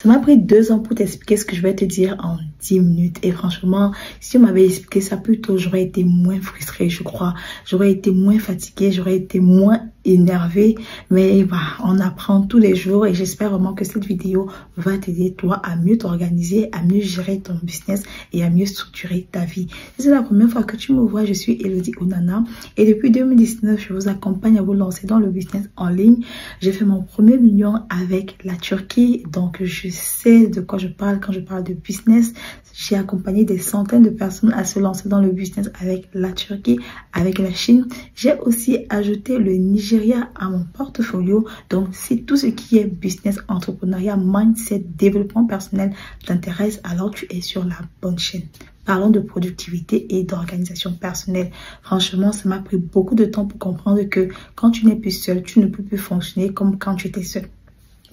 Ça m'a pris 2 ans pour t'expliquer ce que je vais te dire en 10 minutes. Et franchement, si on m'avait expliqué ça plus tôt, j'aurais été moins frustrée, je crois. J'aurais été moins fatiguée, j'aurais été moins énervée. Mais bah, on apprend tous les jours et j'espère vraiment que cette vidéo va t'aider, toi, à mieux t'organiser, à mieux gérer ton business et à mieux structurer ta vie. Si c'est la première fois que tu me vois, je suis Elodie Onana et depuis 2019, je vous accompagne à vous lancer dans le business en ligne. J'ai fait mon premier million avec la Turquie, donc je sais de quoi je parle quand je parle de business. J'ai accompagné des centaines de personnes à se lancer dans le business avec la Turquie, avec la Chine. J'ai aussi ajouté le Nigeria à mon portfolio. Donc, si tout ce qui est business, entrepreneuriat, mindset, développement personnel t'intéresse, alors tu es sur la bonne chaîne. Parlons de productivité et d'organisation personnelle. Franchement, ça m'a pris beaucoup de temps pour comprendre que quand tu n'es plus seul, tu ne peux plus fonctionner comme quand tu étais seul.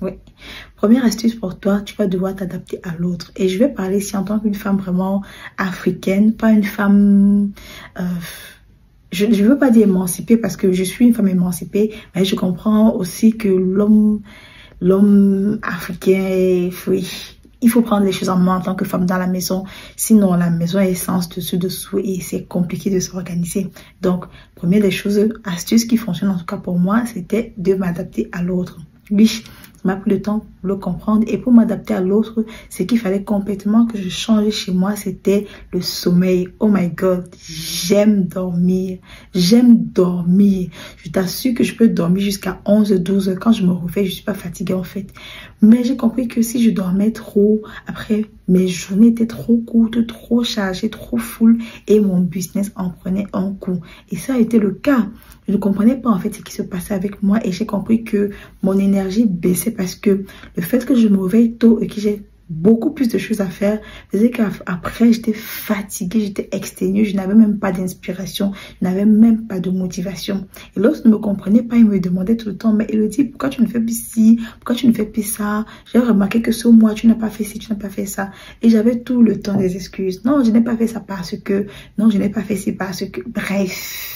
Oui. Première astuce pour toi, tu vas devoir t'adapter à l'autre. Et je vais parler ici en tant qu'une femme vraiment africaine, pas une femme... je ne veux pas dire émancipée parce que je suis une femme émancipée, mais je comprends aussi que l'homme africain, oui, il faut prendre les choses en main en tant que femme dans la maison. Sinon, la maison est sens dessous et c'est compliqué de s'organiser. Donc, première des choses, astuce qui fonctionne en tout cas pour moi, c'était de m'adapter à l'autre. Oui, ça m'a pris le temps pour le comprendre. Et pour m'adapter à l'autre, c'est qu'il fallait complètement que je change chez moi. C'était le sommeil. Oh my God, j'aime dormir. J'aime dormir. Je t'assure que je peux dormir jusqu'à 11-12 heures. Quand je me réveille, je ne suis pas fatiguée en fait. Mais j'ai compris que si je dormais trop, après mes journées étaient trop courtes, trop chargées, trop full et mon business en prenait un coup. Et ça a été le cas. Je ne comprenais pas en fait ce qui se passait avec moi et j'ai compris que mon énergie baissait parce que le fait que je me réveille tôt et que j'ai beaucoup plus de choses à faire faisait qu'après j'étais fatiguée, j'étais exténuée, je n'avais même pas d'inspiration, je n'avais même pas de motivation. Et l'autre ne me comprenait pas, il me demandait tout le temps, mais Elodie, pourquoi tu ne fais plus ci, pourquoi tu ne fais plus ça? J'ai remarqué que ce mois tu n'as pas fait ci, tu n'as pas fait ça. Et j'avais tout le temps des excuses. Non, je n'ai pas fait ça parce que, non, je n'ai pas fait ci parce que, bref.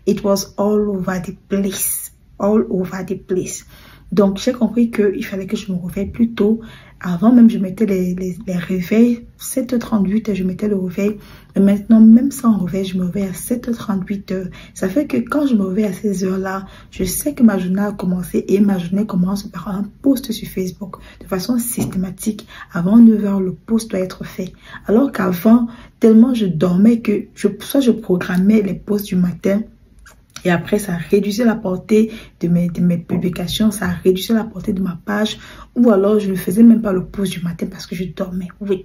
It was all over the place. All over the place. Donc, j'ai compris qu'il fallait que je me réveille plus tôt. Avant, même, je mettais les réveils. 7h38, je mettais le réveil. Mais maintenant, même sans réveil, je me réveille à 7h38. Ça fait que quand je me réveille à ces heures-là, je sais que ma journée a commencé et ma journée commence par un post sur Facebook. De façon systématique, avant 9h, le post doit être fait. Alors qu'avant, tellement je dormais que soit je programmais les posts du matin, et après, ça réduisait la portée de mes publications, ça réduisait la portée de ma page. Ou alors, je ne faisais même pas le post du matin parce que je dormais. Oui.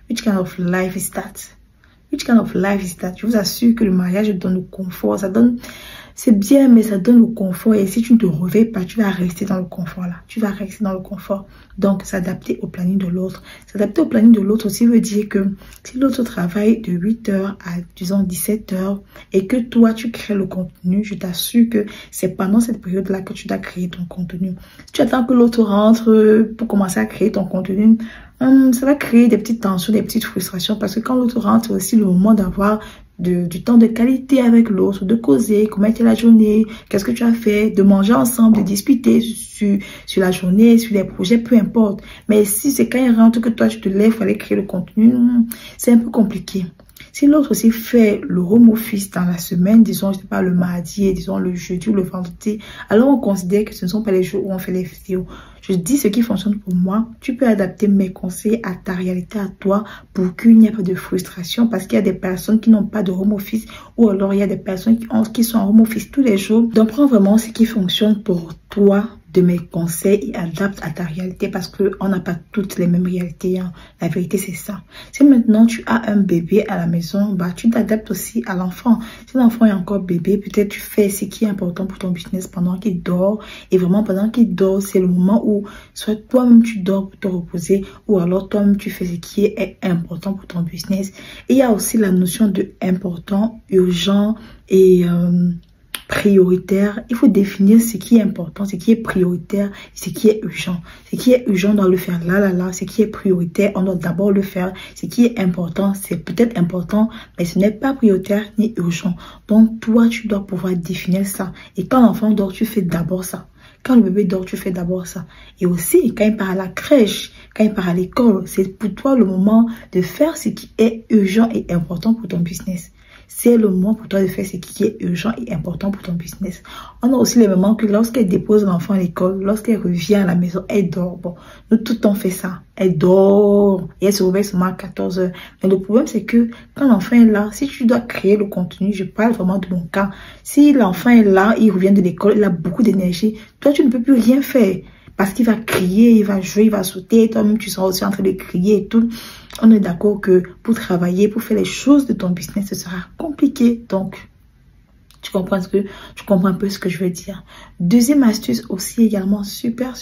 Which kind of life is that? Which kind of life is that? Je vous assure que le mariage donne le confort. Ça donne... C'est bien, mais ça donne le confort. Et si tu ne te réveilles pas, tu vas rester dans le confort là. Tu vas rester dans le confort. Donc, s'adapter au planning de l'autre. S'adapter au planning de l'autre aussi veut dire que si l'autre travaille de 8h à, disons, 17h et que toi, tu crées le contenu, je t'assure que c'est pendant cette période-là que tu dois créer ton contenu. Si tu attends que l'autre rentre pour commencer à créer ton contenu, ça va créer des petites tensions, des petites frustrations parce que quand l'autre rentre, c'est aussi le moment d'avoir du temps de qualité avec l'autre, de causer, comment était la journée, qu'est-ce que tu as fait, de manger ensemble, de discuter sur la journée, sur les projets, peu importe. Mais si c'est quand il rentre que toi tu te lèves, il fallait créer le contenu, c'est un peu compliqué. Si l'autre aussi fait le home office dans la semaine, disons, je sais pas, le mardi, disons le jeudi ou le vendredi, alors on considère que ce ne sont pas les jours où on fait les vidéos. Je dis ce qui fonctionne pour moi. Tu peux adapter mes conseils à ta réalité, à toi, pour qu'il n'y ait pas de frustration, parce qu'il y a des personnes qui n'ont pas de home office, ou alors il y a des personnes qui sont en home office tous les jours. Donc, prends vraiment ce qui fonctionne pour toi, de mes conseils et adapte à ta réalité parce qu'on n'a pas toutes les mêmes réalités. Hein. La vérité, c'est ça. Si maintenant tu as un bébé à la maison, bah, tu t'adaptes aussi à l'enfant. Si l'enfant est encore bébé, peut-être tu fais ce qui est important pour ton business pendant qu'il dort. Et vraiment, pendant qu'il dort, c'est le moment où soit toi-même tu dors pour te reposer ou alors toi-même tu fais ce qui est important pour ton business. Et il y a aussi la notion de important, urgent et... prioritaire, il faut définir ce qui est important, ce qui est prioritaire, ce qui est urgent. Ce qui est urgent, on doit le faire là. Ce qui est prioritaire, on doit d'abord le faire. Ce qui est important, c'est peut-être important, mais ce n'est pas prioritaire ni urgent. Donc, toi, tu dois pouvoir définir ça. Et quand l'enfant dort, tu fais d'abord ça. Quand le bébé dort, tu fais d'abord ça. Et aussi, quand il part à la crèche, quand il part à l'école. C'est pour toi le moment de faire ce qui est urgent et important pour ton business. C'est le moment pour toi de faire ce qui est urgent et important pour ton business. On a aussi les moments que lorsqu'elle dépose l'enfant à l'école, lorsqu'elle revient à la maison, elle dort. Bon, nous, tout le temps, on fait ça. Elle dort et elle se réveille seulement à 14 heures. Mais le problème, c'est que quand l'enfant est là, si tu dois créer le contenu, je parle vraiment de mon cas. Si l'enfant est là, il revient de l'école, il a beaucoup d'énergie, toi, tu ne peux plus rien faire. Parce qu'il va crier, il va jouer, il va sauter. Toi-même, tu seras aussi en train de crier et tout. On est d'accord que pour travailler, pour faire les choses de ton business, ce sera compliqué. Donc, tu comprends un peu ce que je veux dire. Deuxième astuce aussi également super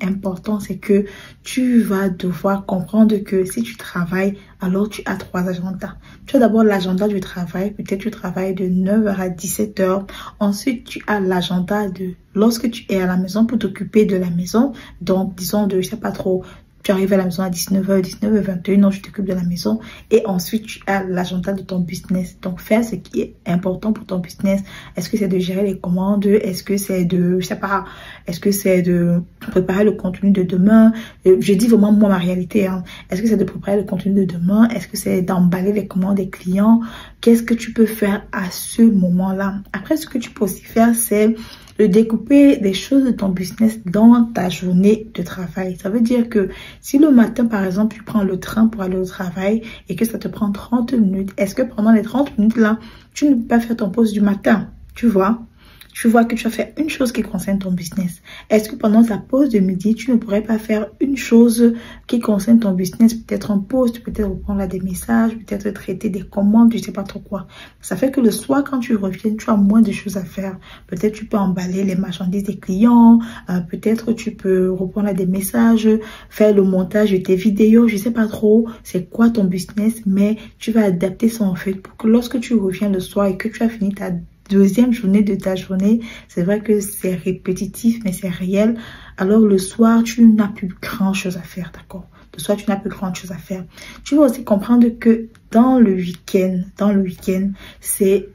important, c'est que tu vas devoir comprendre que si tu travailles, alors tu as 3 agendas. Tu as d'abord l'agenda du travail, peut-être tu travailles de 9h à 17h. Ensuite, tu as l'agenda de lorsque tu es à la maison pour t'occuper de la maison. Donc, disons de, je sais pas trop, tu arrives à la maison à 19h, 19h21, non, je t'occupe de la maison. Et ensuite, tu as l'agenda de ton business. Donc, faire ce qui est important pour ton business. Est-ce que c'est de gérer les commandes? Est-ce que c'est de, je sais pas, est-ce que c'est de préparer le contenu de demain? Je dis vraiment, moi, ma réalité, hein. Est-ce que c'est de préparer le contenu de demain? Est-ce que c'est d'emballer les commandes des clients? Qu'est-ce que tu peux faire à ce moment-là? Après, ce que tu peux aussi faire, c'est de découper les choses de ton business dans ta journée de travail. Ça veut dire que si le matin, par exemple, tu prends le train pour aller au travail et que ça te prend 30 minutes, est-ce que pendant les 30 minutes là, tu ne peux pas faire ton pause du matin? Tu vois? Tu vois que tu as fait une chose qui concerne ton business. Est-ce que pendant ta pause de midi, tu ne pourrais pas faire une chose qui concerne ton business? Peut-être en pause, peut-être répondre à des messages, peut-être traiter des commandes, je ne sais pas trop quoi. Ça fait que le soir, quand tu reviens, tu as moins de choses à faire. Peut-être tu peux emballer les marchandises des clients, peut-être tu peux répondre à des messages, faire le montage de tes vidéos, je ne sais pas trop c'est quoi ton business, mais tu vas adapter ça en fait pour que lorsque tu reviens le soir et que tu as fini ta deuxième journée de ta journée, c'est vrai que c'est répétitif, mais c'est réel. Alors le soir, tu n'as plus grand chose à faire, d'accord? Le soir, tu n'as plus grand chose à faire. Tu dois aussi comprendre que dans le week-end, c'est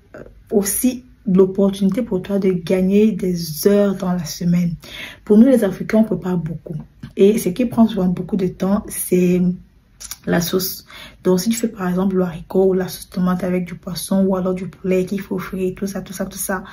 aussi l'opportunité pour toi de gagner des heures dans la semaine. Pour nous, les Africains, on prépare beaucoup. Et ce qui prend souvent beaucoup de temps, c'est la sauce. Donc, si tu fais par exemple le haricot ou la sauce tomate avec du poisson ou alors du poulet qu'il faut frire, tout ça,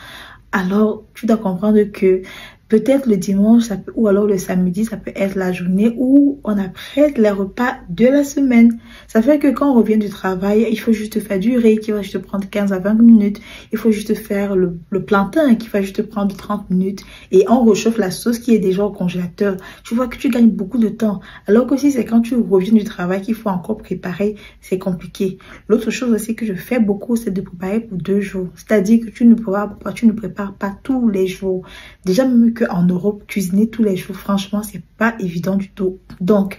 alors tu dois comprendre que peut-être le dimanche ou alors le samedi, ça peut être la journée où on apprête les repas de la semaine. Ça fait que quand on revient du travail, il faut juste faire du riz qui va juste prendre 15 à 20 minutes. Il faut juste faire le plantain qui va juste prendre 30 minutes. Et on réchauffe la sauce qui est déjà au congélateur. Tu vois que tu gagnes beaucoup de temps. Alors que si c'est quand tu reviens du travail qu'il faut encore préparer, c'est compliqué. L'autre chose aussi que je fais beaucoup, c'est de préparer pour 2 jours. C'est-à-dire que tu ne prépares pas tous les jours. Déjà, même qu'en Europe, cuisiner tous les jours, franchement, c'est pas évident du tout. Donc,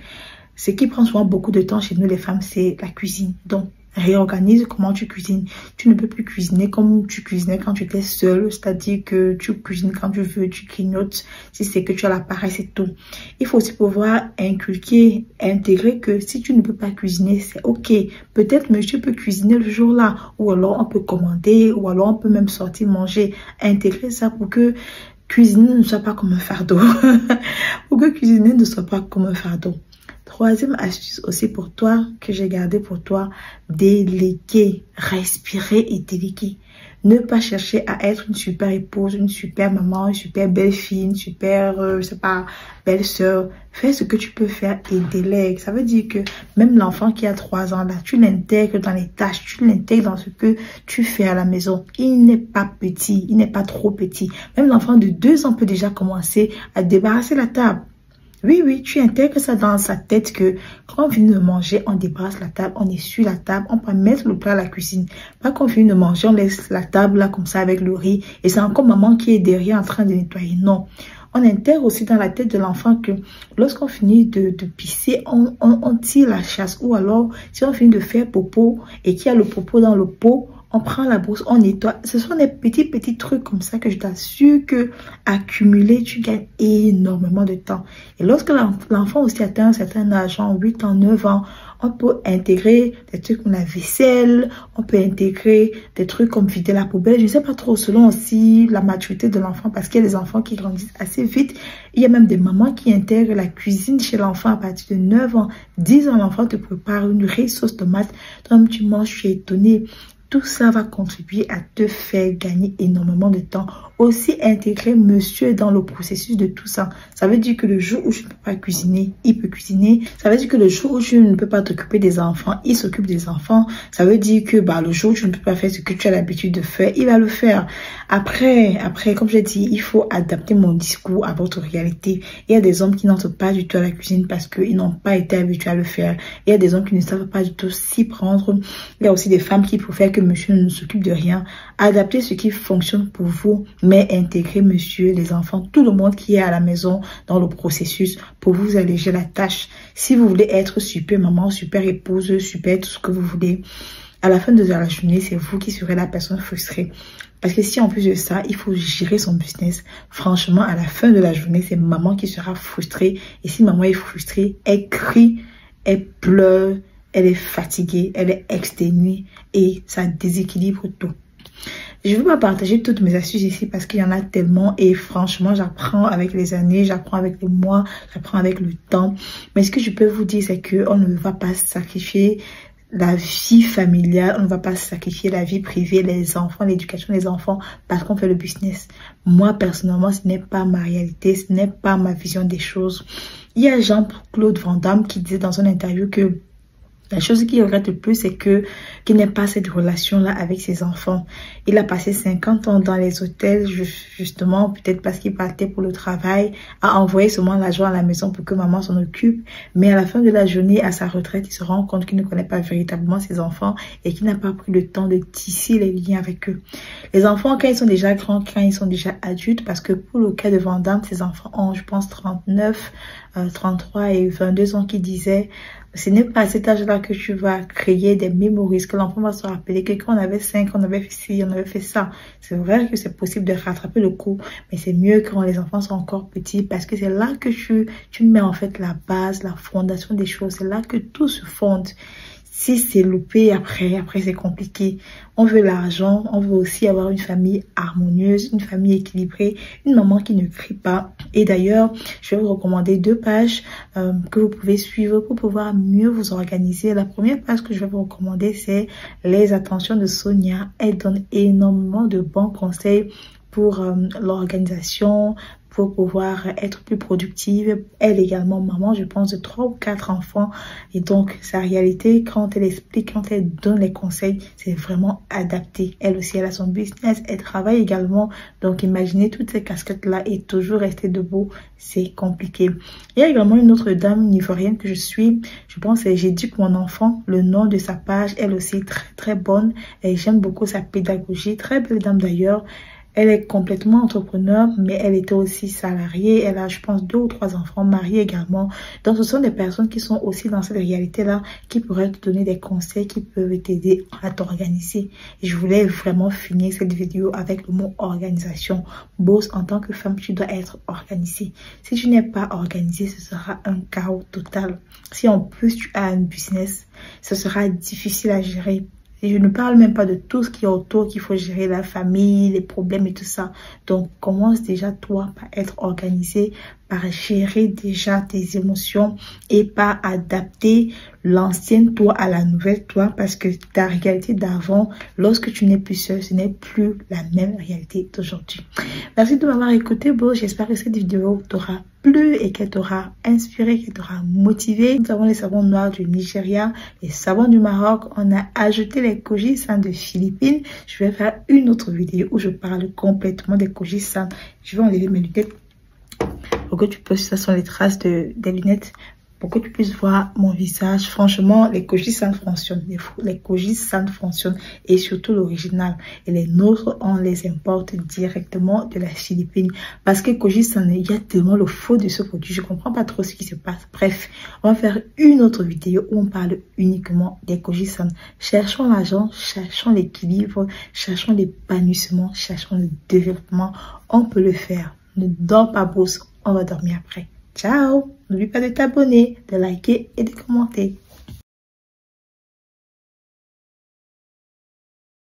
ce qui prend souvent beaucoup de temps chez nous les femmes, c'est la cuisine. Donc, réorganise comment tu cuisines. Tu ne peux plus cuisiner comme tu cuisinais quand tu étais seule, c'est-à-dire que tu cuisines quand tu veux, tu grignotes, si c'est que tu as l'appareil, c'est tout. Il faut aussi pouvoir intégrer que si tu ne peux pas cuisiner, c'est ok. Peut-être monsieur peut cuisiner le jour-là, ou alors on peut commander, ou alors on peut même sortir manger. Intégrer ça pour que cuisiner ne soit pas comme un fardeau. Pour que cuisiner ne soit pas comme un fardeau. Troisième astuce aussi pour toi, que j'ai gardé pour toi, déléguer, respirer et déléguer. Ne pas chercher à être une super épouse, une super maman, une super belle fille, une super, je sais pas, belle sœur. Fais ce que tu peux faire et délègue. Ça veut dire que même l'enfant qui a 3 ans là, tu l'intègres dans les tâches, tu l'intègres dans ce que tu fais à la maison. Il n'est pas petit, il n'est pas trop petit. Même l'enfant de 2 ans peut déjà commencer à débarrasser la table. Oui, tu intègres ça dans sa tête que quand on finit de manger, on débarrasse la table, on essuie la table, on peut mettre le plat à la cuisine. Pas qu'on finit de manger, on laisse la table là comme ça avec le riz et c'est encore maman qui est derrière en train de nettoyer. Non. On intègre aussi dans la tête de l'enfant que lorsqu'on finit de pisser, on tire la chasse. Ou alors, si on finit de faire popo et qu'il y a le popo dans le pot, on prend la brosse, on nettoie. Ce sont des petits trucs comme ça que je t'assure que accumuler, tu gagnes énormément de temps. Et lorsque l'enfant aussi atteint un certain âge, en 8 ans, 9 ans, On peut intégrer des trucs comme la vaisselle, on peut intégrer des trucs comme vider la poubelle. Je ne sais pas trop, selon aussi la maturité de l'enfant, parce qu'il y a des enfants qui grandissent assez vite. Il y a même des mamans qui intègrent la cuisine chez l'enfant à partir de 9 ans. 10 ans, l'enfant te prépare une riche sauce tomate. Toi-même, tu manges, tu es étonné. Tout ça va contribuer à te faire gagner énormément de temps. Aussi, intégrer monsieur dans le processus de tout ça. Ça veut dire que le jour où je ne peux pas cuisiner, il peut cuisiner. Ça veut dire que le jour où tu ne peux pas t'occuper des enfants, il s'occupe des enfants. Ça veut dire que le jour où tu ne peux pas faire ce que tu as l'habitude de faire, il va le faire. Après, comme j'ai dit, il faut adapter mon discours à votre réalité. Il y a des hommes qui n'entrent pas du tout à la cuisine parce qu'ils n'ont pas été habitués à le faire. Il y a des hommes qui ne savent pas du tout s'y prendre. Il y a aussi des femmes qui préfèrent que monsieur ne s'occupe de rien. Adaptez ce qui fonctionne pour vous, mais intégrer monsieur, les enfants, tout le monde qui est à la maison dans le processus pour vous alléger la tâche. Si vous voulez être super maman, super épouse, super tout ce que vous voulez, à la fin de la journée, c'est vous qui serez la personne frustrée. Parce que si en plus de ça, il faut gérer son business, franchement, à la fin de la journée, c'est maman qui sera frustrée. Et si maman est frustrée, elle crie, elle pleure, elle est fatiguée, elle est exténuée et ça déséquilibre tout. Je ne vais pas partager toutes mes astuces ici parce qu'il y en a tellement et franchement, j'apprends avec les années, j'apprends avec les mois, j'apprends avec le temps. Mais ce que je peux vous dire, c'est qu'on ne va pas sacrifier la vie familiale, on ne va pas sacrifier la vie privée, les enfants, l'éducation des enfants parce qu'on fait le business. Moi, personnellement, ce n'est pas ma réalité, ce n'est pas ma vision des choses. Il y a Jean-Claude Van Damme qui disait dans une interview que la chose qui regrette le plus, c'est qu'il n'ait pas cette relation-là avec ses enfants. Il a passé 50 ans dans les hôtels, justement, peut-être parce qu'il partait pour le travail, a envoyé seulement l'argent à la maison pour que maman s'en occupe. Mais à la fin de la journée, à sa retraite, il se rend compte qu'il ne connaît pas véritablement ses enfants et qu'il n'a pas pris le temps de tisser les liens avec eux. Les enfants, quand ils sont déjà grands, quand ils sont déjà adultes, parce que pour le cas de Van Damme, ses enfants ont, je pense, 39, 33 et 22 ans qui disaient... Ce n'est pas à cet âge-là que tu vas créer des mémories, que l'enfant va se rappeler que quand on avait 5, on avait fait ci, on avait fait ça. C'est vrai que c'est possible de rattraper le coup, mais c'est mieux quand les enfants sont encore petits parce que c'est là que tu mets en fait la base, la fondation des choses. C'est là que tout se fonde. Si c'est loupé, après c'est compliqué. On veut l'argent, on veut aussi avoir une famille harmonieuse, une famille équilibrée, une maman qui ne crie pas. Et d'ailleurs, je vais vous recommander 2 pages que vous pouvez suivre pour pouvoir mieux vous organiser. La première page que je vais vous recommander, c'est Les Attentions de Sonia. Elle donne énormément de bons conseils pour l'organisation, pour pouvoir être plus productive. Elle également maman, je pense, de 3 ou 4 enfants. Et donc, sa réalité, quand elle explique, quand elle donne les conseils, c'est vraiment adapté. Elle aussi, elle a son business, elle travaille également. Donc, imaginez toutes ces casquettes-là et toujours rester debout, c'est compliqué. Il y a également une autre dame, une ivoirienne que je suis. Je pense que j'éduque mon enfant. Le nom de sa page, elle aussi, très, très bonne. Et j'aime beaucoup sa pédagogie. Très belle dame d'ailleurs. Elle est complètement entrepreneur, mais elle était aussi salariée. Elle a, je pense, 2 ou 3 enfants, mariés également. Donc, ce sont des personnes qui sont aussi dans cette réalité-là, qui pourraient te donner des conseils qui peuvent t'aider à t'organiser. Et je voulais vraiment finir cette vidéo avec le mot organisation. Boss, en tant que femme, tu dois être organisée. Si tu n'es pas organisée, ce sera un chaos total. Si en plus tu as un business, ce sera difficile à gérer. Et je ne parle même pas de tout ce qui est autour, qu'il faut gérer la famille, les problèmes et tout ça. Donc, commence déjà toi par être organisé, par gérer déjà tes émotions et par adapter l'ancienne toi à la nouvelle toi parce que ta réalité d'avant, lorsque tu n'es plus seul, ce n'est plus la même réalité d'aujourd'hui. Merci de m'avoir écouté. Bon, j'espère que cette vidéo t'aura plu et qu'elle t'aura inspiré, qu'elle t'aura motivé. Nous avons les savons noirs du Nigeria, les savons du Maroc. On a ajouté les Kojisan de Philippines. Je vais faire une autre vidéo où je parle complètement des Kojisan. Je vais enlever mes lunettes pour que tu puisses, ça sont les traces des lunettes, pour que tu puisses voir mon visage. Franchement, les Kojisan fonctionnent, les Kojisan fonctionnent et surtout l'original. Et les nôtres, on les importe directement de la Philippine parce que Kojisan, il y a tellement le faux de ce produit. Je comprends pas trop ce qui se passe. Bref, on va faire une autre vidéo où on parle uniquement des Kojisan. Cherchons l'argent, cherchons l'équilibre, cherchons l'épanouissement, cherchons le développement. On peut le faire. Ne dors pas, boss. On va dormir après. Ciao! N'oublie pas de t'abonner, de liker et de commenter.